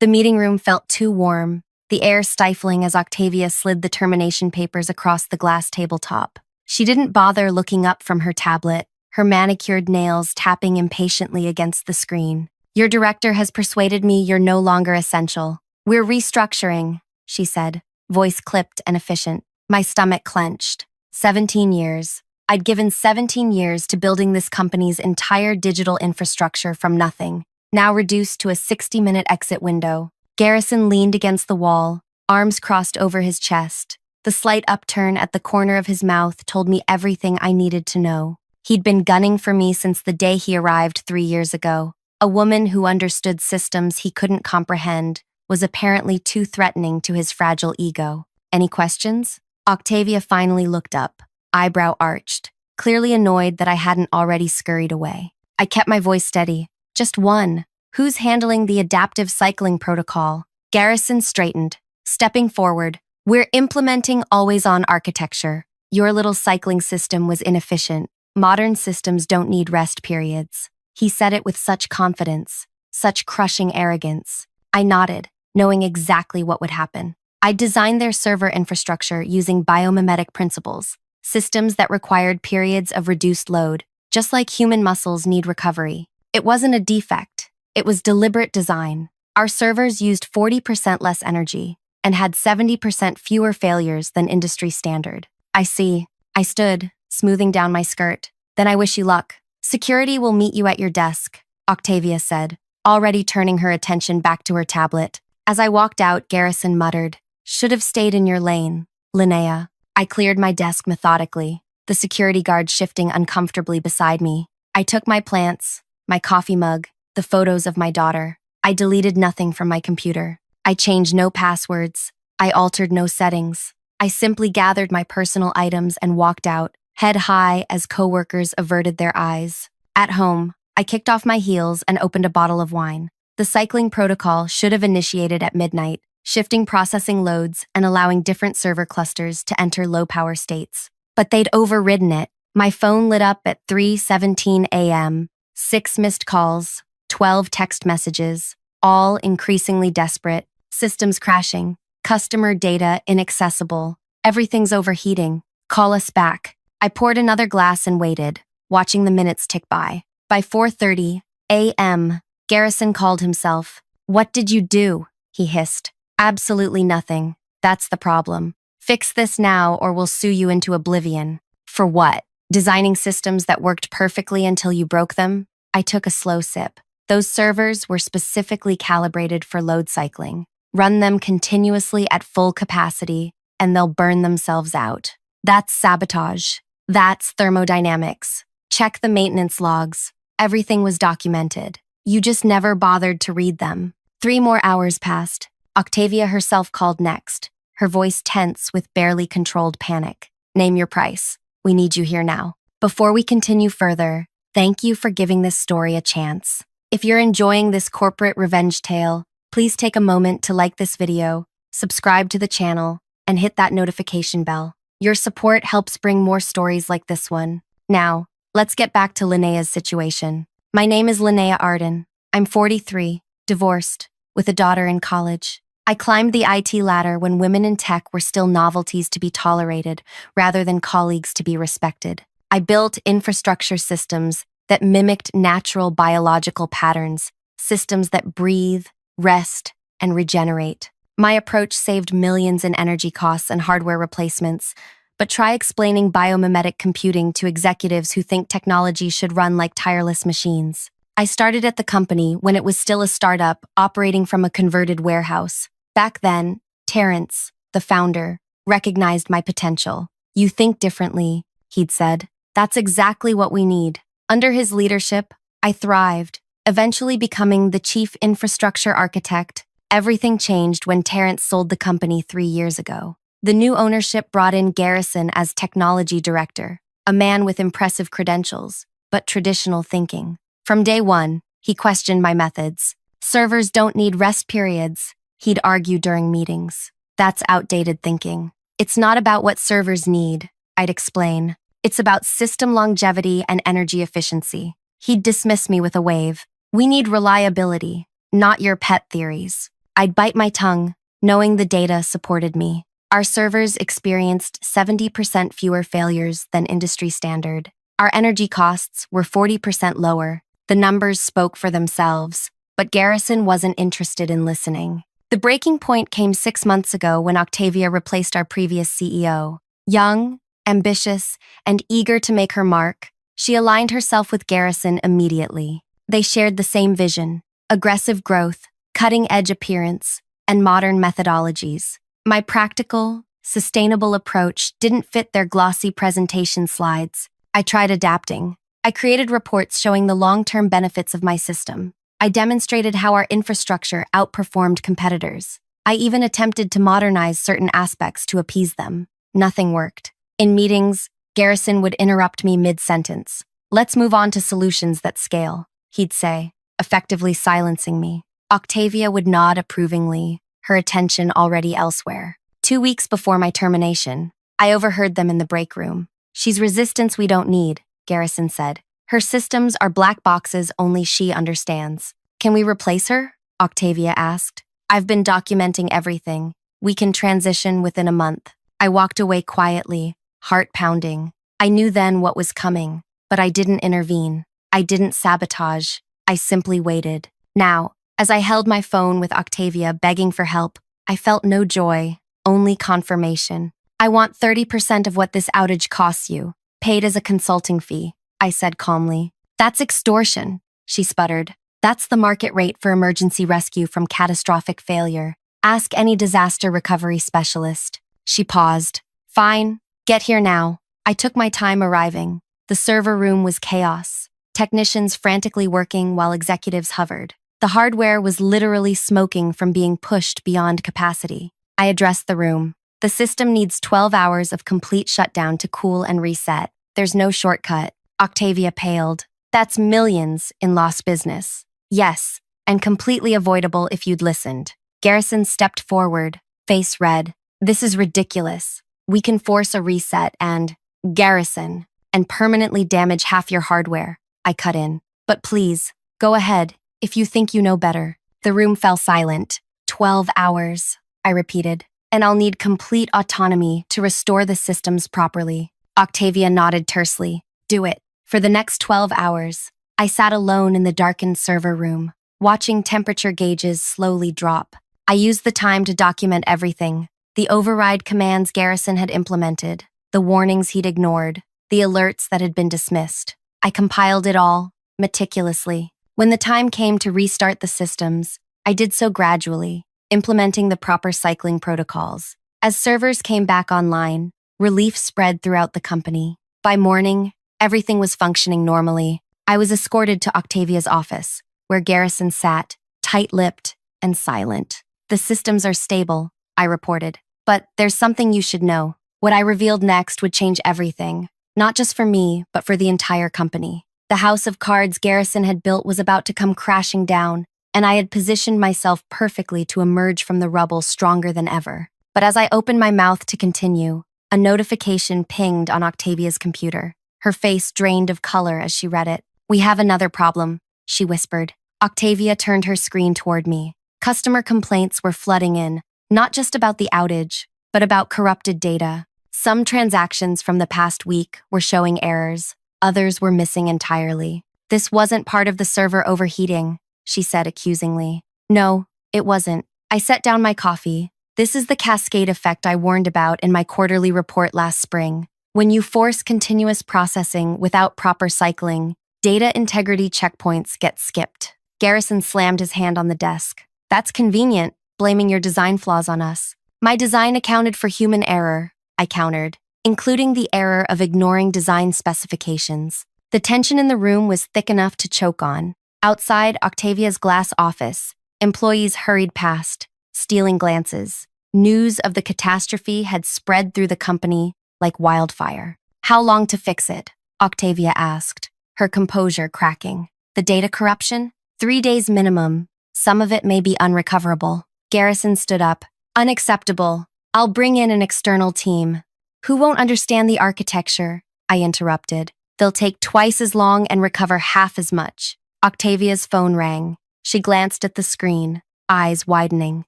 The meeting room felt too warm, the air stifling as Octavia slid the termination papers across the glass tabletop. She didn't bother looking up from her tablet, her manicured nails tapping impatiently against the screen. "Your director has persuaded me you're no longer essential. We're restructuring," she said, voice clipped and efficient. My stomach clenched. 17 years. I'd given 17 years to building this company's entire digital infrastructure from nothing, now reduced to a 60-minute exit window. Garrison leaned against the wall, arms crossed over his chest. The slight upturn at the corner of his mouth told me everything I needed to know. He'd been gunning for me since the day he arrived 3 years ago. A woman who understood systems he couldn't comprehend was apparently too threatening to his fragile ego. Any questions? Octavia finally looked up, eyebrow arched, clearly annoyed that I hadn't already scurried away. I kept my voice steady. "Just one. Who's handling the adaptive cycling protocol?" Garrison straightened, stepping forward. "We're implementing always-on architecture. Your little cycling system was inefficient. Modern systems don't need rest periods." He said it with such confidence, such crushing arrogance. I nodded, knowing exactly what would happen. I designed their server infrastructure using biomimetic principles, systems that required periods of reduced load, just like human muscles need recovery. It wasn't a defect. It was deliberate design. Our servers used 40% less energy and had 70% fewer failures than industry standard. "I see." I stood, smoothing down my skirt. "Then I wish you luck. Security will meet you at your desk," Octavia said, already turning her attention back to her tablet. As I walked out, Garrison muttered, "Should have stayed in your lane, Linnea." I cleared my desk methodically, the security guard shifting uncomfortably beside me. I took my plants, my coffee mug, the photos of my daughter. I deleted nothing from my computer. I changed no passwords. I altered no settings. I simply gathered my personal items and walked out, head high as coworkers averted their eyes. At home, I kicked off my heels and opened a bottle of wine. The cycling protocol should have initiated at midnight, shifting processing loads and allowing different server clusters to enter low-power states. But they'd overridden it. My phone lit up at 3:17 a.m., 6 missed calls, 12 text messages, all increasingly desperate, systems crashing, customer data inaccessible, everything's overheating. "Call us back." I poured another glass and waited, watching the minutes tick by. By 4:30 a.m., Garrison called himself. "What did you do?" he hissed. "Absolutely nothing. That's the problem. Fix this now or we'll sue you into oblivion." "For what? Designing systems that worked perfectly until you broke them?" I took a slow sip. "Those servers were specifically calibrated for load cycling. Run them continuously at full capacity, and they'll burn themselves out. That's sabotage. That's thermodynamics. Check the maintenance logs. Everything was documented. You just never bothered to read them." 3 more hours passed. Octavia herself called next, her voice tense with barely controlled panic. "Name your price. We need you here now." Before we continue further, thank you for giving this story a chance. If you're enjoying this corporate revenge tale, please take a moment to like this video, subscribe to the channel, and hit that notification bell. Your support helps bring more stories like this one. Now, let's get back to Linnea's situation. My name is Linnea Arden. I'm 43, divorced, with a daughter in college. I climbed the IT ladder when women in tech were still novelties to be tolerated rather than colleagues to be respected. I built infrastructure systems that mimicked natural biological patterns, systems that breathe, rest, and regenerate. My approach saved millions in energy costs and hardware replacements, but try explaining biomimetic computing to executives who think technology should run like tireless machines. I started at the company when it was still a startup operating from a converted warehouse. Back then, Terrence, the founder, recognized my potential. "You think differently," he'd said. "That's exactly what we need." Under his leadership, I thrived, eventually becoming the chief infrastructure architect. Everything changed when Terrence sold the company 3 years ago. The new ownership brought in Garrison as technology director, a man with impressive credentials, but traditional thinking. From day one, he questioned my methods. "Servers don't need rest periods," he'd argue during meetings. "That's outdated thinking. It's not about what servers need," I'd explain. "It's about system longevity and energy efficiency." He'd dismiss me with a wave. "We need reliability, not your pet theories." I'd bite my tongue, knowing the data supported me. Our servers experienced 70% fewer failures than industry standard. Our energy costs were 40% lower. The numbers spoke for themselves, but Garrison wasn't interested in listening. The breaking point came 6 months ago when Octavia replaced our previous CEO. Young, ambitious, and eager to make her mark, she aligned herself with Garrison immediately. They shared the same vision: aggressive growth, cutting-edge appearance, and modern methodologies. My practical, sustainable approach didn't fit their glossy presentation slides. I tried adapting. I created reports showing the long-term benefits of my system. I demonstrated how our infrastructure outperformed competitors. I even attempted to modernize certain aspects to appease them. Nothing worked. In meetings, Garrison would interrupt me mid-sentence. "Let's move on to solutions that scale," he'd say, effectively silencing me. Octavia would nod approvingly, her attention already elsewhere. 2 weeks before my termination, I overheard them in the break room. "She's resistance we don't need," Garrison said. "Her systems are black boxes only she understands." "Can we replace her?" Octavia asked. "I've been documenting everything. We can transition within a month." I walked away quietly, heart pounding. I knew then what was coming, but I didn't intervene. I didn't sabotage. I simply waited. Now, as I held my phone with Octavia begging for help, I felt no joy, only confirmation. "I want 30% of what this outage costs you, paid as a consulting fee," I said calmly. "That's extortion," she sputtered. "That's the market rate for emergency rescue from catastrophic failure. Ask any disaster recovery specialist." She paused. "Fine, get here now." I took my time arriving. The server room was chaos, technicians frantically working while executives hovered. The hardware was literally smoking from being pushed beyond capacity. I addressed the room. "The system needs 12 hours of complete shutdown to cool and reset. There's no shortcut." Octavia paled. "That's millions in lost business." "Yes, and completely avoidable if you'd listened." Garrison stepped forward, face red. "This is ridiculous. We can force a reset and Garrison and permanently damage half your hardware." I cut in. "But please, go ahead, if you think you know better." The room fell silent. 12 hours, I repeated, "and I'll need complete autonomy to restore the systems properly." Octavia nodded tersely. "Do it." For the next 12 hours, I sat alone in the darkened server room, watching temperature gauges slowly drop. I used the time to document everything: the override commands Garrison had implemented, the warnings he'd ignored, the alerts that had been dismissed. I compiled it all, meticulously. When the time came to restart the systems, I did so gradually, implementing the proper cycling protocols. As servers came back online, relief spread throughout the company. By morning, everything was functioning normally. I was escorted to Octavia's office, where Garrison sat, tight-lipped and silent. "The systems are stable," I reported. "But there's something you should know." What I revealed next would change everything, not just for me, but for the entire company. The house of cards Garrison had built was about to come crashing down, and I had positioned myself perfectly to emerge from the rubble stronger than ever. But as I opened my mouth to continue, a notification pinged on Octavia's computer. Her face drained of color as she read it. "We have another problem," she whispered. Octavia turned her screen toward me. Customer complaints were flooding in, not just about the outage, but about corrupted data. Some transactions from the past week were showing errors. Others were missing entirely. "This wasn't part of the server overheating," she said accusingly. "No, it wasn't." I set down my coffee. "This is the cascade effect I warned about in my quarterly report last spring. When you force continuous processing without proper cycling, data integrity checkpoints get skipped." Garrison slammed his hand on the desk. "That's convenient, blaming your design flaws on us." "My design accounted for human error," I countered, "including the error of ignoring design specifications." The tension in the room was thick enough to choke on. Outside Octavia's glass office, employees hurried past, stealing glances. News of the catastrophe had spread through the company like wildfire. "How long to fix it?" Octavia asked, her composure cracking. "The data corruption? 3 days minimum. Some of it may be unrecoverable." Garrison stood up. "Unacceptable. I'll bring in an external team." "Who won't understand the architecture?" I interrupted. "They'll take twice as long and recover half as much." Octavia's phone rang. She glanced at the screen. eyes widening.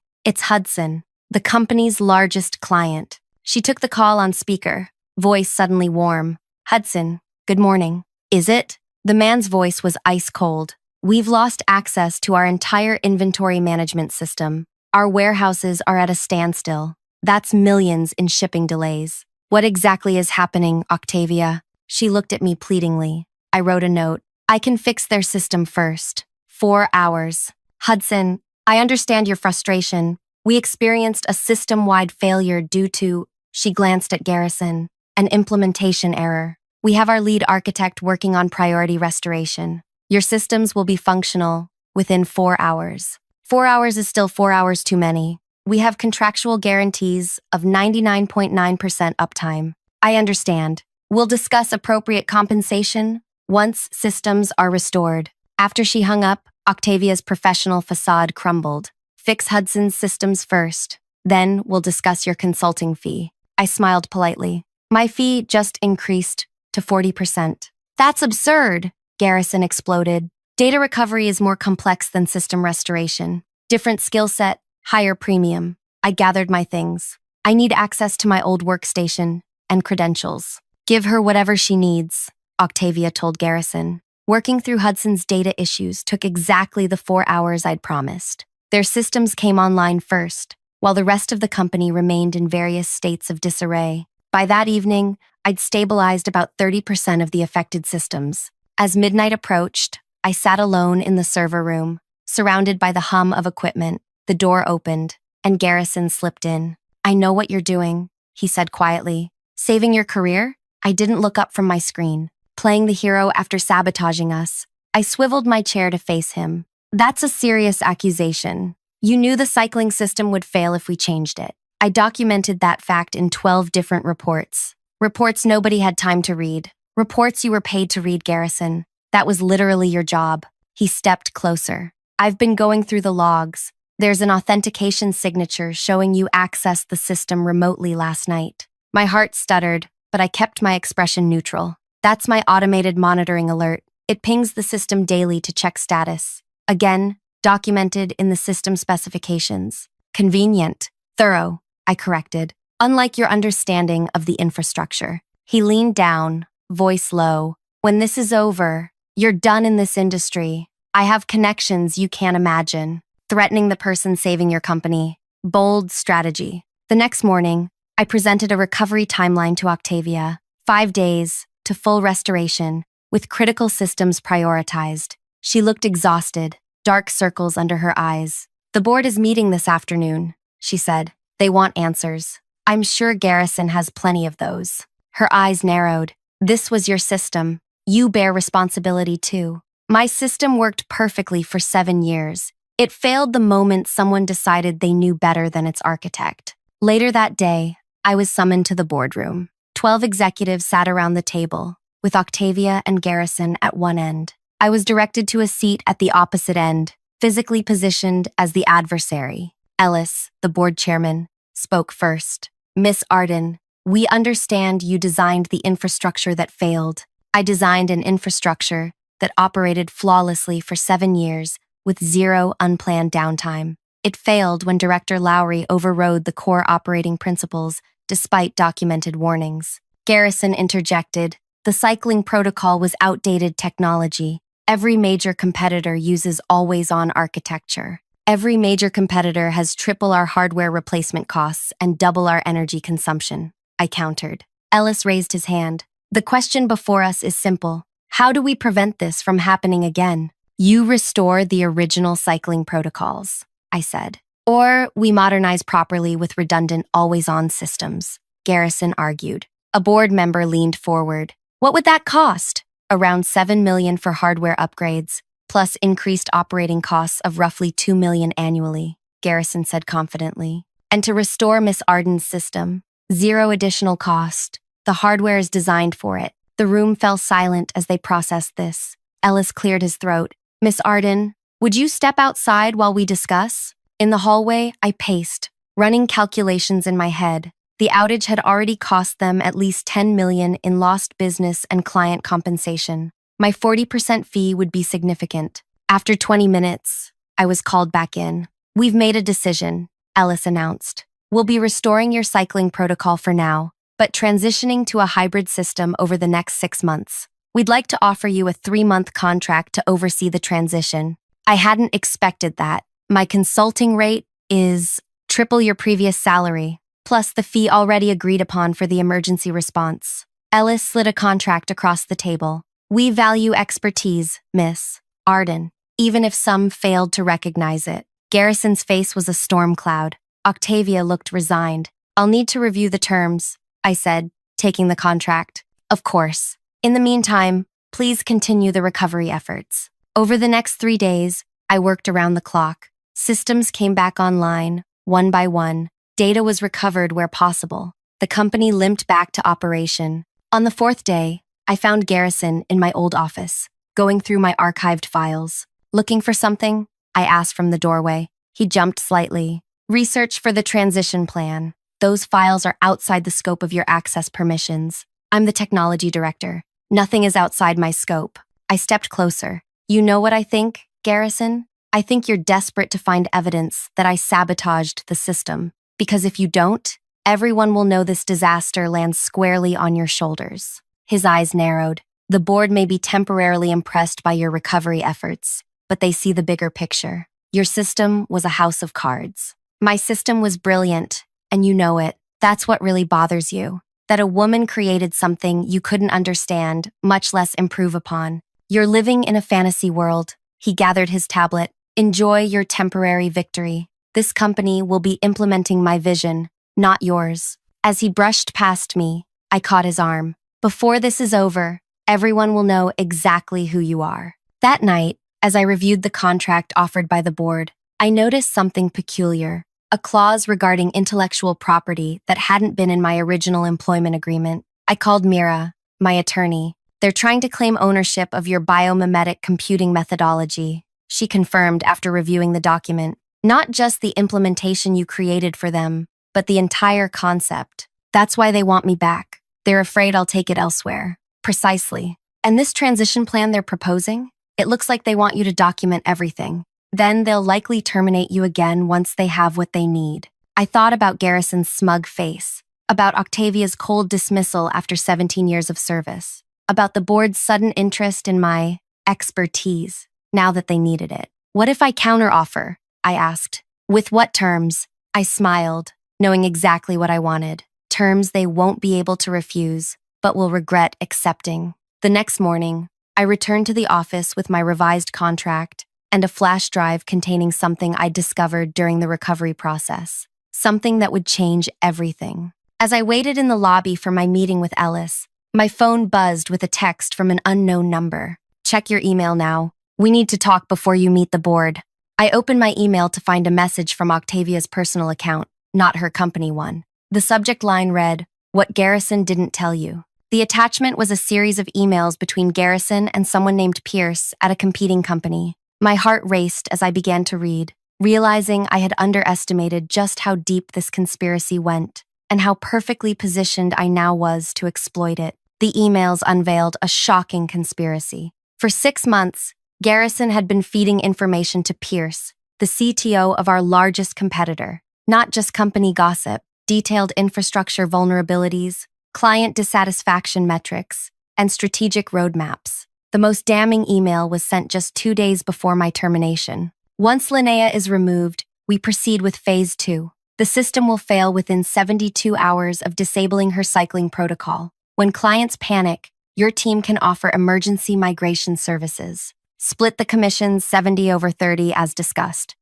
It's Hudson, the company's largest client. She took the call on speaker, voice suddenly warm. Hudson, good morning. Is it? The man's voice was ice cold. We've lost access to our entire inventory management system. Our warehouses are at a standstill. That's millions in shipping delays. What exactly is happening, Octavia? She looked at me pleadingly. I wrote a note. I can fix their system first. 4 hours. Hudson, I understand your frustration. We experienced a system-wide failure due to, she glanced at Garrison, an implementation error. We have our lead architect working on priority restoration. Your systems will be functional within 4 hours. 4 hours is still 4 hours too many. We have contractual guarantees of 99.9% uptime. I understand. We'll discuss appropriate compensation once systems are restored. After she hung up, Octavia's professional facade crumbled. Fix Hudson's systems first. Then we'll discuss your consulting fee. I smiled politely. My fee just increased to 40%. That's absurd, Garrison exploded. Data recovery is more complex than system restoration. Different skill set, higher premium. I gathered my things. I need access to my old workstation and credentials. Give her whatever she needs, Octavia told Garrison. Working through Hudson's data issues took exactly the 4 hours I'd promised. Their systems came online first, while the rest of the company remained in various states of disarray. By that evening, I'd stabilized about 30% of the affected systems. As midnight approached, I sat alone in the server room, surrounded by the hum of equipment. The door opened, and Garrison slipped in. I know what you're doing, he said quietly. Saving your career? I didn't look up from my screen. Playing the hero after sabotaging us. I swiveled my chair to face him. That's a serious accusation. You knew the cycling system would fail if we changed it. I documented that fact in 12 different reports. Reports nobody had time to read. Reports you were paid to read, Garrison. That was literally your job. He stepped closer. I've been going through the logs. There's an authentication signature showing you accessed the system remotely last night. My heart stuttered, but I kept my expression neutral. That's my automated monitoring alert. It pings the system daily to check status. Again, documented in the system specifications. Convenient. Thorough, I corrected. Unlike your understanding of the infrastructure. He leaned down, voice low. When this is over, you're done in this industry. I have connections you can't imagine. Threatening the person saving your company. Bold strategy. The next morning, I presented a recovery timeline to Octavia. 5 days to full restoration, with critical systems prioritized. She looked exhausted, dark circles under her eyes. The board is meeting this afternoon, she said. They want answers. I'm sure Garrison has plenty of those. Her eyes narrowed. This was your system. You bear responsibility too. My system worked perfectly for 7 years. It failed the moment someone decided they knew better than its architect. Later that day, I was summoned to the boardroom. 12 executives sat around the table, with Octavia and Garrison at one end. I was directed to a seat at the opposite end, physically positioned as the adversary. Ellis, the board chairman, spoke first. Miss Arden, we understand you designed the infrastructure that failed. I designed an infrastructure that operated flawlessly for 7 years with zero unplanned downtime. It failed when Director Lowry overrode the core operating principles despite documented warnings. Garrison interjected. The cycling protocol was outdated technology. Every major competitor uses always-on architecture. Every major competitor has triple our hardware replacement costs and double our energy consumption, I countered. Ellis raised his hand. The question before us is simple. How do we prevent this from happening again? You restore the original cycling protocols, I said. Or we modernize properly with redundant always-on systems, Garrison argued. A board member leaned forward. What would that cost? Around $7 million for hardware upgrades, plus increased operating costs of roughly $2 million annually, Garrison said confidently. And to restore Miss Arden's system, zero additional cost. The hardware is designed for it. The room fell silent as they processed this. Ellis cleared his throat. Miss Arden, would you step outside while we discuss? In the hallway, I paced, running calculations in my head. The outage had already cost them at least $10 million in lost business and client compensation. My 40% fee would be significant. After 20 minutes, I was called back in. We've made a decision, Ellis announced. We'll be restoring your cycling protocol for now, but transitioning to a hybrid system over the next 6 months. We'd like to offer you a 3-month contract to oversee the transition. I hadn't expected that. My consulting rate is triple your previous salary, plus the fee already agreed upon for the emergency response. Ellis slid a contract across the table. We value expertise, Miss Arden, even if some failed to recognize it. Garrison's face was a storm cloud. Octavia looked resigned. I'll need to review the terms, I said, taking the contract. Of course. In the meantime, please continue the recovery efforts. Over the next 3 days, I worked around the clock. Systems came back online, one by one. Data was recovered where possible. The company limped back to operation. On the 4th day, I found Garrison in my old office, going through my archived files. Looking for something? I asked from the doorway. He jumped slightly. Research for the transition plan. Those files are outside the scope of your access permissions. I'm the technology director. Nothing is outside my scope. I stepped closer. You know what I think, Garrison? I think you're desperate to find evidence that I sabotaged the system. Because if you don't, everyone will know this disaster lands squarely on your shoulders. His eyes narrowed. The board may be temporarily impressed by your recovery efforts, but they see the bigger picture. Your system was a house of cards. My system was brilliant, and you know it. That's what really bothers you. That a woman created something you couldn't understand, much less improve upon. You're living in a fantasy world. He gathered his tablet. Enjoy your temporary victory. This company will be implementing my vision, not yours. As he brushed past me, I caught his arm. Before this is over, everyone will know exactly who you are. That night, as I reviewed the contract offered by the board, I noticed something peculiar. A clause regarding intellectual property that hadn't been in my original employment agreement. I called Mira, my attorney. They're trying to claim ownership of your biomimetic computing methodology, she confirmed after reviewing the document. Not just the implementation you created for them, but the entire concept. That's why they want me back. They're afraid I'll take it elsewhere. Precisely. And this transition plan they're proposing? It looks like they want you to document everything. Then they'll likely terminate you again once they have what they need. I thought about Garrison's smug face, about Octavia's cold dismissal after 17 years of service, about the board's sudden interest in my expertise now that they needed it. What if I counteroffer? I asked. With what terms? I smiled, knowing exactly what I wanted. Terms they won't be able to refuse, but will regret accepting. The next morning, I returned to the office with my revised contract and a flash drive containing something I'd discovered during the recovery process. Something that would change everything. As I waited in the lobby for my meeting with Ellis, my phone buzzed with a text from an unknown number. Check your email now. We need to talk before you meet the board. I opened my email to find a message from Octavia's personal account, not her company one. The subject line read, "What Garrison didn't tell you." The attachment was a series of emails between Garrison and someone named Pierce at a competing company. My heart raced as I began to read, realizing I had underestimated just how deep this conspiracy went and how perfectly positioned I now was to exploit it. The emails unveiled a shocking conspiracy. For 6 months, Garrison had been feeding information to Pierce, the CTO of our largest competitor. Not just company gossip, detailed infrastructure vulnerabilities, client dissatisfaction metrics, and strategic roadmaps. The most damning email was sent just 2 days before my termination. Once Linnea is removed, we proceed with Phase 2. The system will fail within 72 hours of disabling her cycling protocol. When clients panic, your team can offer emergency migration services. Split the commissions 70/30 as discussed.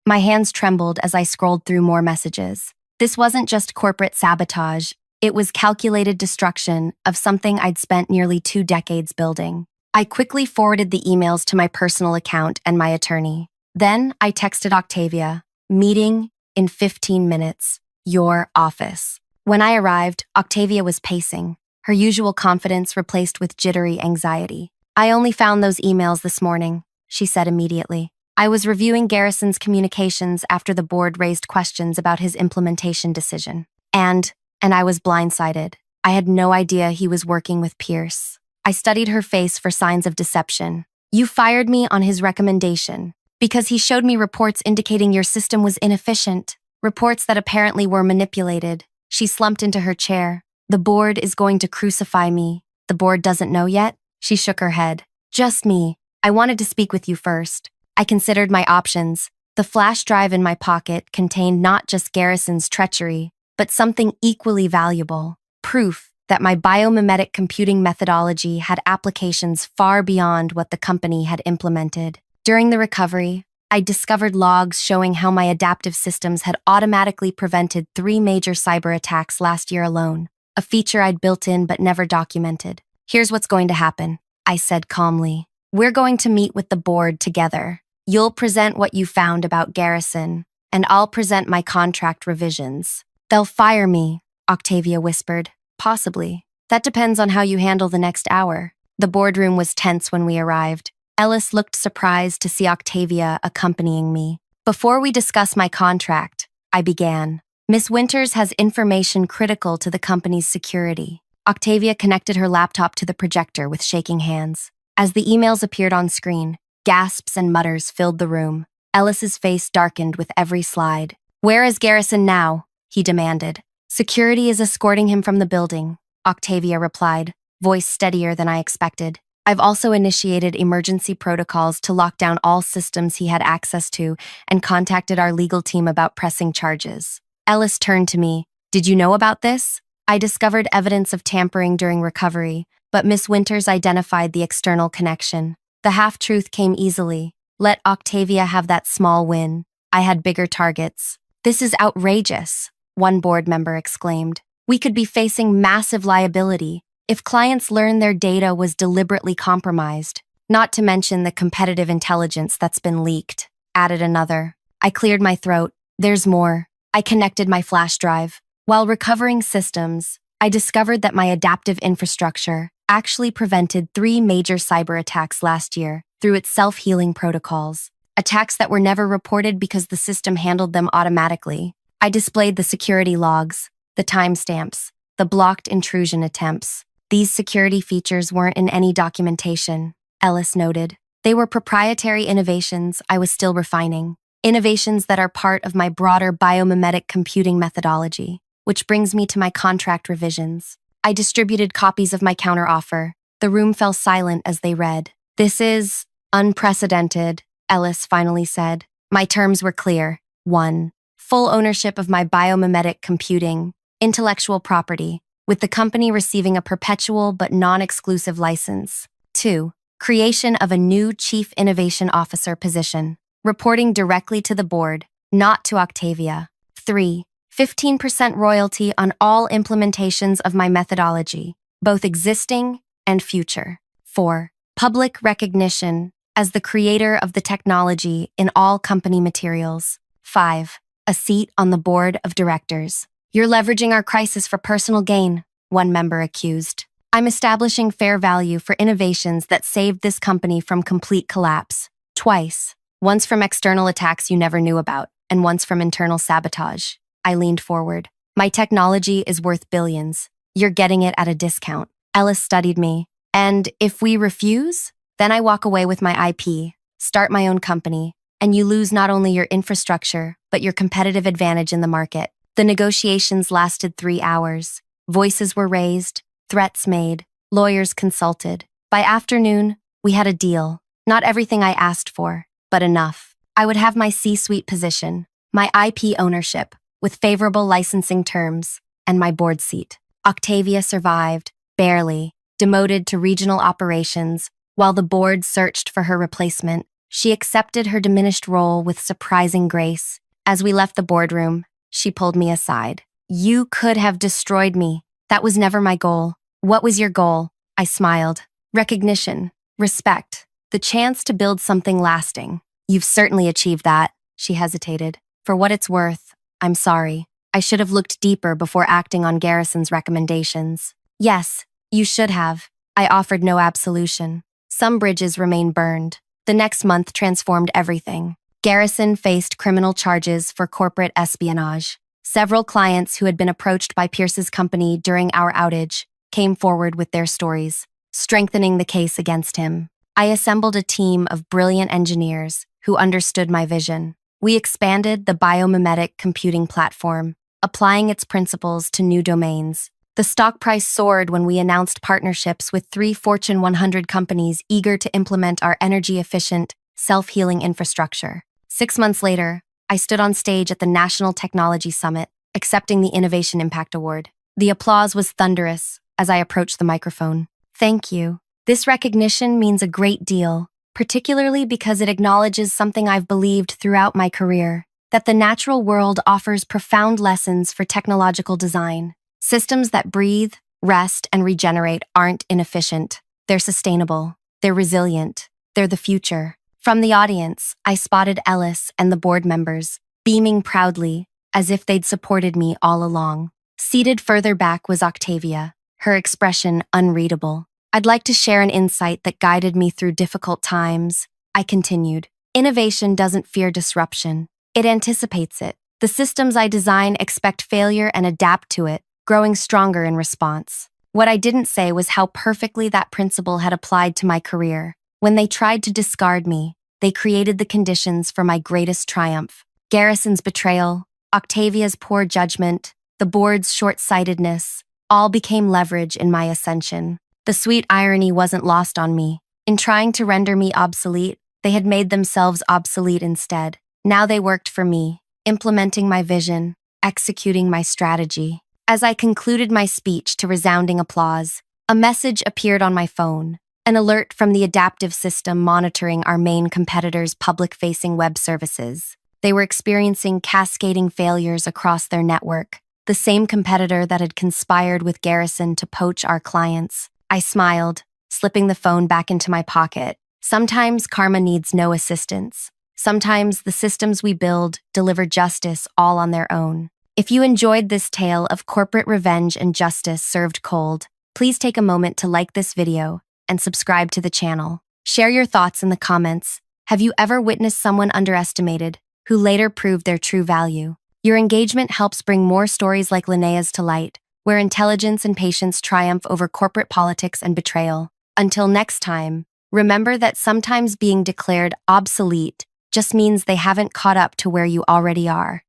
My hands trembled as I scrolled through more messages. This wasn't just corporate sabotage, it was calculated destruction of something I'd spent nearly 2 decades building. I quickly forwarded the emails to my personal account and my attorney. Then I texted Octavia, "Meeting in 15 minutes, your office." When I arrived, Octavia was pacing, her usual confidence replaced with jittery anxiety. "I only found those emails this morning," she said immediately. "I was reviewing Garrison's communications after the board raised questions about his implementation decision. And I was blindsided. I had no idea he was working with Pierce." I studied her face for signs of deception. "You fired me on his recommendation. Because he showed me reports indicating your system was inefficient, reports that apparently were manipulated. She slumped into her chair. The board is going to crucify me. The board doesn't know yet? She shook her head. Just me. I wanted to speak with you first. I considered my options. The flash drive in my pocket contained not just Garrison's treachery, but something equally valuable. Proof that my biomimetic computing methodology had applications far beyond what the company had implemented. During the recovery, I discovered logs showing how my adaptive systems had automatically prevented 3 major cyber attacks last year alone, a feature I'd built in but never documented. Here's what's going to happen, I said calmly. We're going to meet with the board together. You'll present what you found about Garrison, and I'll present my contract revisions. They'll fire me, Octavia whispered. Possibly. That depends on how you handle the next hour. The boardroom was tense when we arrived. Ellis looked surprised to see Octavia accompanying me. Before we discuss my contract, I began. Miss Winters has information critical to the company's security. Octavia connected her laptop to the projector with shaking hands. As the emails appeared on screen, gasps and mutters filled the room. Ellis's face darkened with every slide. Where is Garrison now? He demanded. Security is escorting him from the building, Octavia replied, voice steadier than I expected. I've also initiated emergency protocols to lock down all systems he had access to and contacted our legal team about pressing charges. Ellis turned to me. Did you know about this? I discovered evidence of tampering during recovery, but Miss Winters identified the external connection. The half-truth came easily. Let Octavia have that small win. I had bigger targets. This is outrageous, one board member exclaimed. We could be facing massive liability if clients learn their data was deliberately compromised, not to mention the competitive intelligence that's been leaked, added another. I cleared my throat. There's more. I connected my flash drive. While recovering systems, I discovered that my adaptive infrastructure actually prevented 3 major cyber attacks last year through its self-healing protocols, attacks that were never reported because the system handled them automatically. I displayed the security logs, the timestamps, the blocked intrusion attempts. These security features weren't in any documentation, Ellis noted. They were proprietary innovations I was still refining, innovations that are part of my broader biomimetic computing methodology, which brings me to my contract revisions. I distributed copies of my counteroffer. The room fell silent as they read. This is unprecedented, Ellis finally said. My terms were clear. 1. Full ownership of my biomimetic computing, intellectual property, with the company receiving a perpetual but non-exclusive license. 2. Creation of a new Chief Innovation Officer position, reporting directly to the board, not to Octavia. 3. 15% royalty on all implementations of my methodology, both existing and future. 4. Public recognition as the creator of the technology in all company materials. 5. A seat on the board of directors. You're leveraging our crisis for personal gain, one member accused. I'm establishing fair value for innovations that saved this company from complete collapse. Twice. Once from external attacks you never knew about, and once from internal sabotage. I leaned forward. My technology is worth billions. You're getting it at a discount. Ellis studied me. And if we refuse, then I walk away with my IP, start my own company, and you lose not only your infrastructure, but your competitive advantage in the market. The negotiations lasted 3 hours. Voices were raised, threats made, lawyers consulted. By afternoon, we had a deal. Not everything I asked for, but enough. I would have my C-suite position, my IP ownership, with favorable licensing terms, and my board seat. Octavia survived, barely, demoted to regional operations, while the board searched for her replacement. She accepted her diminished role with surprising grace. As we left the boardroom, she pulled me aside. You could have destroyed me. That was never my goal. What was your goal? I smiled. Recognition, respect, the chance to build something lasting. You've certainly achieved that, she hesitated. For what it's worth, I'm sorry. I should have looked deeper before acting on Garrison's recommendations. Yes, you should have. I offered no absolution. Some bridges remain burned. The next month transformed everything. Garrison faced criminal charges for corporate espionage. Several clients who had been approached by Pierce's company during our outage came forward with their stories, strengthening the case against him. I assembled a team of brilliant engineers, who understood my vision. We expanded the biomimetic computing platform, applying its principles to new domains. The stock price soared when we announced partnerships with 3 Fortune 100 companies eager to implement our energy-efficient, self-healing infrastructure. 6 months later, I stood on stage at the National Technology Summit, accepting the Innovation Impact Award. The applause was thunderous as I approached the microphone. Thank you. This recognition means a great deal, particularly because it acknowledges something I've believed throughout my career, that the natural world offers profound lessons for technological design. Systems that breathe, rest, and regenerate aren't inefficient. They're sustainable. They're resilient. They're the future. From the audience, I spotted Ellis and the board members, beaming proudly, as if they'd supported me all along. Seated further back was Octavia, her expression unreadable. I'd like to share an insight that guided me through difficult times. I continued. Innovation doesn't fear disruption. It anticipates it. The systems I design expect failure and adapt to it, growing stronger in response. What I didn't say was how perfectly that principle had applied to my career. When they tried to discard me, they created the conditions for my greatest triumph. Garrison's betrayal, Octavia's poor judgment, the board's short-sightedness, all became leverage in my ascension. The sweet irony wasn't lost on me. In trying to render me obsolete, they had made themselves obsolete instead. Now they worked for me, implementing my vision, executing my strategy. As I concluded my speech to resounding applause, a message appeared on my phone, an alert from the adaptive system monitoring our main competitor's public-facing web services. They were experiencing cascading failures across their network, the same competitor that had conspired with Garrison to poach our clients. I smiled, slipping the phone back into my pocket. Sometimes karma needs no assistance. Sometimes the systems we build deliver justice all on their own. If you enjoyed this tale of corporate revenge and justice served cold, please take a moment to like this video and subscribe to the channel. Share your thoughts in the comments. Have you ever witnessed someone underestimated who later proved their true value? Your engagement helps bring more stories like Linnea's to light, where intelligence and patience triumph over corporate politics and betrayal. Until next time, remember that sometimes being declared obsolete just means they haven't caught up to where you already are.